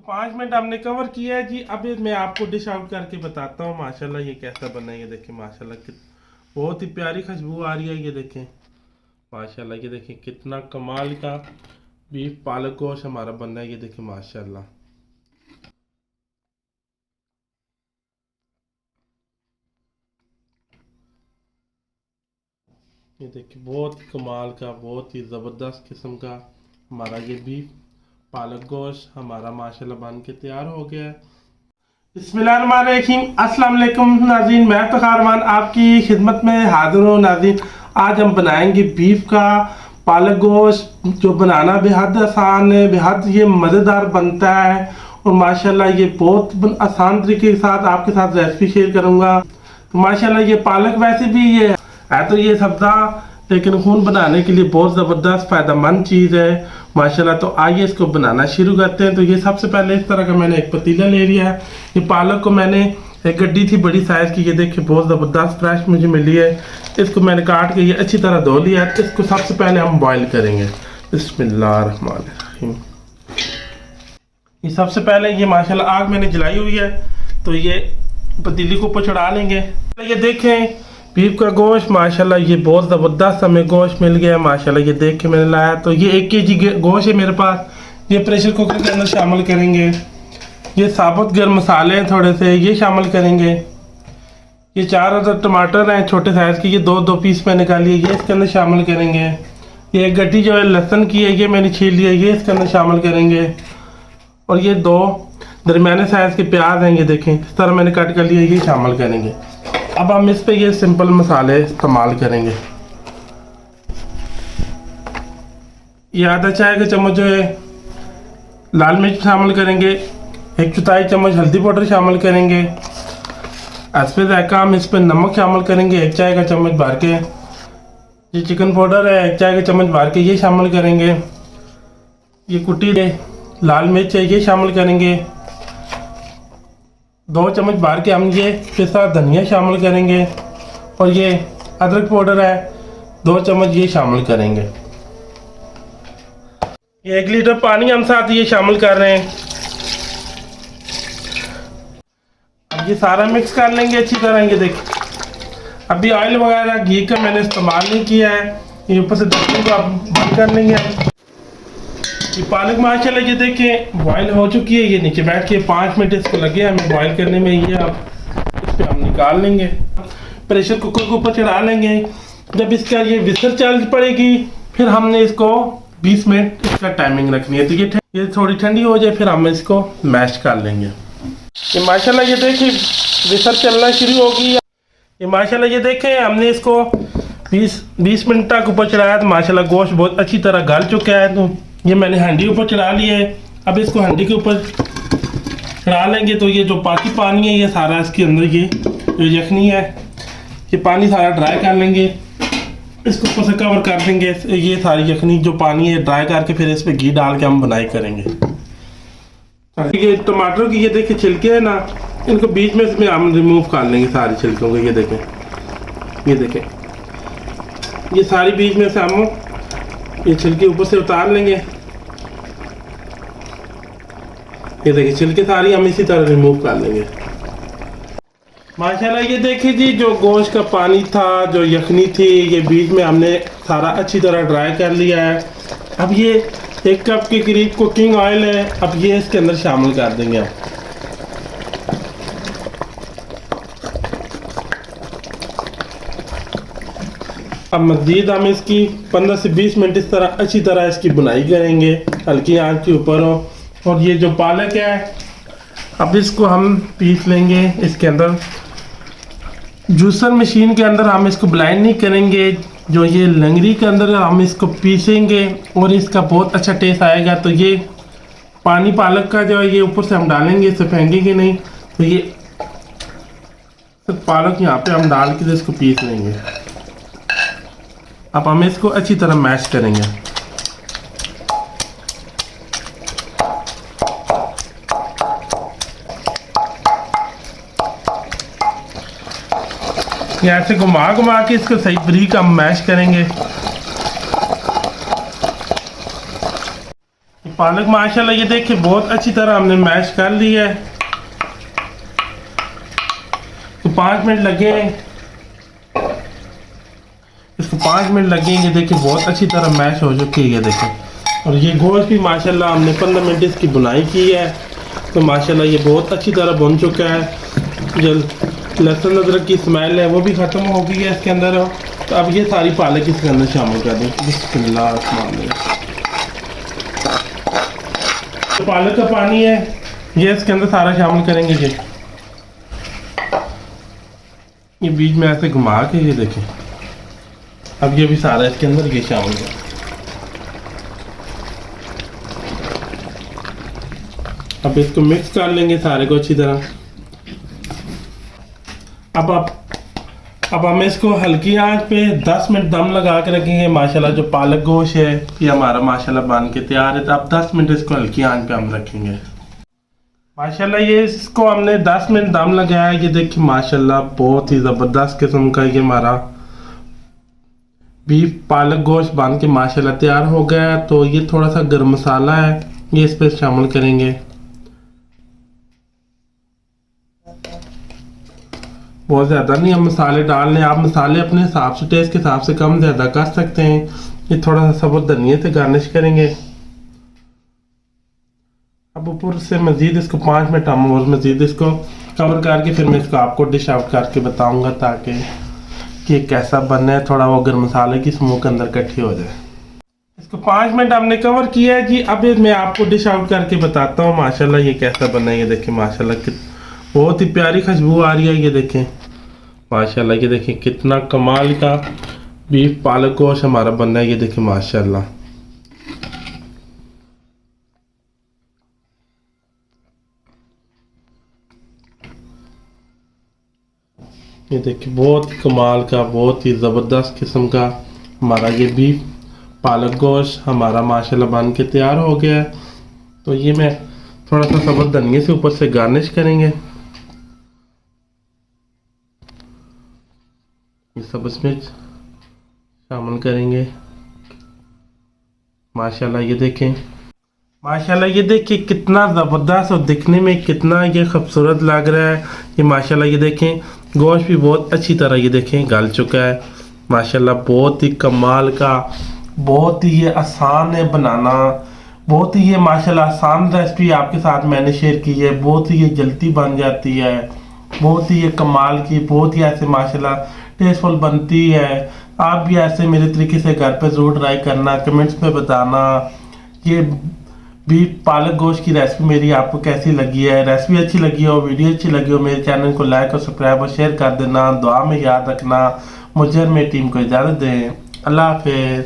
5 minute हमने cover किया है जी। अब मैं आपको डिश आउट करके बताता हूँ माशाल्लाह ये कैसा बना है। ये देखें माशाल्लाह बहुत ही प्यारी खुशबू आ रही है। ये देखें माशाल्लाह, ये देखें कितना कमाल का बीफ पालक गोश्त हमारा बन रहा है। ये देखें माशाल्लाह, ये देखिए बहुत कमाल का, बहुत ही ज़बरदस्त किस्म का हमारा ये बीफ पालक गोश्त हमारा माशाल्लाह बन के तैयार हो गया है। बिस्मिल्लाहिर्रहमानिर्रहीम, अस्सलाम वालेकुम नाज़रीन, मैं फ़ख़ार रहमान आपकी खिदमत में हाज़िर हूँ। नाज़रीन, आज हम बनाएंगे बीफ का पालक गोश्त, जो बनाना बेहद आसान है, बेहद ये मज़ेदार बनता है और माशाल्लाह ये बहुत आसान तरीके के साथ आपके साथ रेसिपी शेयर करूँगा। तो माशाल्लाह ये पालक वैसे भी ये है तो ये सब्ज़ा, लेकिन खून बनाने के लिए बहुत ज़बरदस्त फ़ायदेमंद चीज़ है माशाल्लाह। तो आइए इसको बनाना शुरू करते हैं। तो ये सबसे पहले इस तरह का मैंने एक पतीला ले लिया है। ये पालक को मैंने एक गड्डी थी बड़ी साइज़ की, ये देखिए बहुत ज़बरदस्त फ्रेश मुझे मिली है। इसको मैंने काट के ये अच्छी तरह धो लिया है। इसको सबसे पहले हम बॉयल करेंगे। बिस्मिल्लाहिर्रहमानिर्रहीम। ये सबसे पहले ये माशाल्लाह आग मैंने जलाई हुई है, तो ये पतीली को ऊपर चढ़ा लेंगे। ये देखें बीफ का गोश्त माशाल्लाह ये बहुत ज़बरदस्त हमें गोश्त मिल गया है माशाल्लाह। ये देख के मैंने लाया, तो ये 1 kg गोश्त है मेरे पास। ये प्रेशर कुकर के अंदर शामिल करेंगे। ये साबुत गर्म मसाले हैं थोड़े से, ये शामिल करेंगे। ये 4 अदद टमाटर हैं छोटे साइज़ के, ये 2 पीस में निकालिए, ये इसके अंदर शामिल करेंगे। ये एक गड्डी जो है लहसुन की है, ये मैंने छील लिया, ये इसके अंदर शामिल करेंगे। और ये 2 दरमियाने साइज़ के प्याज हैं, ये देखें इस तरह मैंने कट कर लिया, ये शामिल करेंगे। अब हम इस पे ये सिंपल मसाले इस्तेमाल करेंगे। ये आधा चाय का चम्मच जो है लाल मिर्च शामिल करेंगे। 1/4 चम्मच हल्दी पाउडर शामिल करेंगे। हस्बे ज़ायक़ा हम इस पर नमक शामिल करेंगे 1 चाय का चम्मच भर के। ये चिकन पाउडर है 1 चाय का चम्मच भर के, ये शामिल करेंगे। ये कुटी लाल मिर्च है, ये शामिल करेंगे। 2 चम्मच भर के हम ये पिसा धनिया शामिल करेंगे। और ये अदरक पाउडर है 2 चम्मच, ये शामिल करेंगे। ये 1 लीटर पानी हम साथ ये शामिल कर रहे हैं। अब ये सारा मिक्स कर लेंगे अच्छी तरह। ये देखिए अभी ऑयल वगैरह घी का मैंने इस्तेमाल नहीं किया है। ये ऊपर से ढक्कन को आप बंद कर लेंगे। ये पालक माशाल्लाह ये देखें बॉयल हो चुकी है। ये नीचे बैठ के 5 मिनट इसको लगे हमें बॉयल करने में। ये अब इस पर हम निकाल लेंगे, प्रेशर कुकर के ऊपर चढ़ा लेंगे। जब इसका ये विसल चल पड़ेगी फिर हमने इसको 20 मिनट इसका टाइमिंग रखनी है। तो ये थोड़ी ठंडी हो जाए फिर हम इसको मैश कर लेंगे। ये माशाल्लाह ये देखिए विसल चलना शुरू हो गई। ये माशाल्लाह ये देखें हमने इसको 20 मिनट तक ऊपर चढ़ाया, तो माशाल्लाह गोश्त बहुत अच्छी तरह गल चुका है। तो ये मैंने हंडी ऊपर चढ़ा लिया है। अब इसको हंडी के ऊपर चढ़ा लेंगे। तो ये जो बाकी पानी है ये सारा इसके अंदर ये जो यखनी है ये पानी सारा ड्राई कर लेंगे। इसको ऊपर से कवर कर देंगे। ये सारी यखनी जो पानी है ड्राई करके फिर इस पर घी डाल के हम बुनाई करेंगे। ये टमाटर की ये देखिए छिलके है ना, इनको बीच में इसमें हम रिमूव कर लेंगे सारी छिलकों को। ये देखें ये सारी बीच में से हम ये छिलके ऊपर से उतार लेंगे। ये देखिए छिलके सारी हम इसी तरह रिमूव कर लेंगे। माशाल्लाह ये देखिए जी जो गोश्त का पानी था, जो यखनी थी, ये बीच में हमने सारा अच्छी तरह ड्राई कर लिया है। अब ये 1 कप के करीब कुकिंग ऑयल है, अब ये इसके अंदर शामिल कर देंगे हम। अब मज़ीद हम इसकी 15 से 20 मिनट इस तरह अच्छी तरह इसकी बुनाई करेंगे, हल्की आंच के ऊपर हो। और ये जो पालक है अब इसको हम पीस लेंगे। इसके अंदर जूसर मशीन के अंदर हम इसको ब्लाइंड नहीं करेंगे, जो ये लंगड़ी के अंदर हम इसको पीसेंगे और इसका बहुत अच्छा टेस्ट आएगा। तो ये पानी पालक का जो है ये ऊपर से हम डालेंगे, इसे फेंकेंगे नहीं। तो ये पालक यहाँ पे हम डाल के इसको पीस लेंगे। अब हम इसको अच्छी तरह मैश करेंगे। ऐसे घुमा घुमा के इसको सही बारीक हम मैश करेंगे। पालक माशाल्लाह ये देखिए बहुत अच्छी तरह हमने मैश कर लिया है। तो 5 मिनट लगे, इसको 5 मिनट लगेंगे। देखिए बहुत अच्छी तरह मैश हो चुकी है देखिए। और ये गोश्त भी माशाल्लाह हमने 15 मिनट इसकी बुनाई की है। तो माशाल्लाह ये बहुत अच्छी तरह बुन चुका है। जो लहसुन अदरक की स्मेल है वो भी ख़त्म हो गई है इसके अंदर। तो अब ये सारी पालक इसके अंदर शामिल कर दें। बिस्मिल्लाह। तो पालक का पानी है ये इसके अंदर सारा शामिल करेंगे जी। ये बीच में ऐसे घुमा के ये देखें। अब ये भी सारा इसके अंदर ये शामिल है। अब इसको मिक्स कर लेंगे सारे को अच्छी तरह। अब हम इसको हल्की आंच पे 10 मिनट दम लगा के रखेंगे। माशाल्लाह जो पालक गोश्त है ये हमारा माशाल्लाह बन के तैयार है। तो अब 10 मिनट इसको हल्की आंच पे हम रखेंगे। माशाल्लाह ये इसको हमने 10 मिनट दम लगाया। ये देखिए माशाल्लाह बहुत ही ज़बरदस्त किस्म का ये हमारा बीफ पालक गोश्त बन के माशाल्लाह तैयार हो गया। तो ये थोड़ा सा गर्म मसाला है ये इस पर शामिल करेंगे। बहुत ज़्यादा नहीं हम मसाले डाल लें। आप मसाले अपने हिसाब से टेस्ट के हिसाब से कम ज़्यादा कर सकते हैं। ये थोड़ा सा सबूत धनिया से गार्निश करेंगे। अब ऊपर से मज़ीद इसको 5 मिनट हम और मज़ीद इसको कवर करके फिर मैं इसको आपको डिश आउट करके बताऊंगा ताकि कि कैसा बनना है। थोड़ा वो गर्म मसाले की स्मोक अंदर इकट्ठी हो जाए। इसको 5 मिनट हमने कवर किया है जी। अब मैं आपको डिश आउट करके बताता हूँ माशाल्लाह ये कैसा बना है। ये देखें माशाल्लाह बहुत ही प्यारी खुशबू आ रही है। ये देखें माशाल्लाह ये देखें कितना कमाल का बीफ पालक गोश्त हमारा बन रहा है। ये देखें माशाल्लाह ये देखिए बहुत कमाल का बहुत ही ज़बरदस्त किस्म का हमारा ये बीफ पालक गोश्त हमारा माशाल्लाह बन के तैयार हो गया है। तो ये मैं थोड़ा सा सबूत धनिया से ऊपर से गार्निश करेंगे। ये सब्ज़ मिर्च शामिल करेंगे। माशाल्लाह ये देखें माशाल्लाह ये देखिए कितना ज़बरदस्त और दिखने में कितना ये खूबसूरत लग रहा है। ये माशाल्लाह ये देखें गोश्त भी बहुत अच्छी तरह ये देखें गल चुका है। माशाल्लाह बहुत ही कमाल का बहुत ही ये आसान है बनाना। बहुत ही ये माशाल्लाह आसान रेसिपी आपके साथ मैंने शेयर की है। बहुत ही ये जल्दी बन जाती है। बहुत ही ये कमाल की बहुत ही ऐसे माशाल्लाह टेस्टफुल बनती है। आप भी ऐसे मेरे तरीके से घर पे ज़रूर ट्राई करना। कमेंट्स में बताना ये बीफ पालक गोश्त की रेसिपी मेरी आपको कैसी लगी है। रेसिपी अच्छी लगी हो वीडियो अच्छी लगी हो मेरे चैनल को लाइक और सब्सक्राइब और शेयर कर देना। दुआ में याद रखना। मुझे और मेरी टीम को इजाज़त दें। अल्लाह हाफिज़।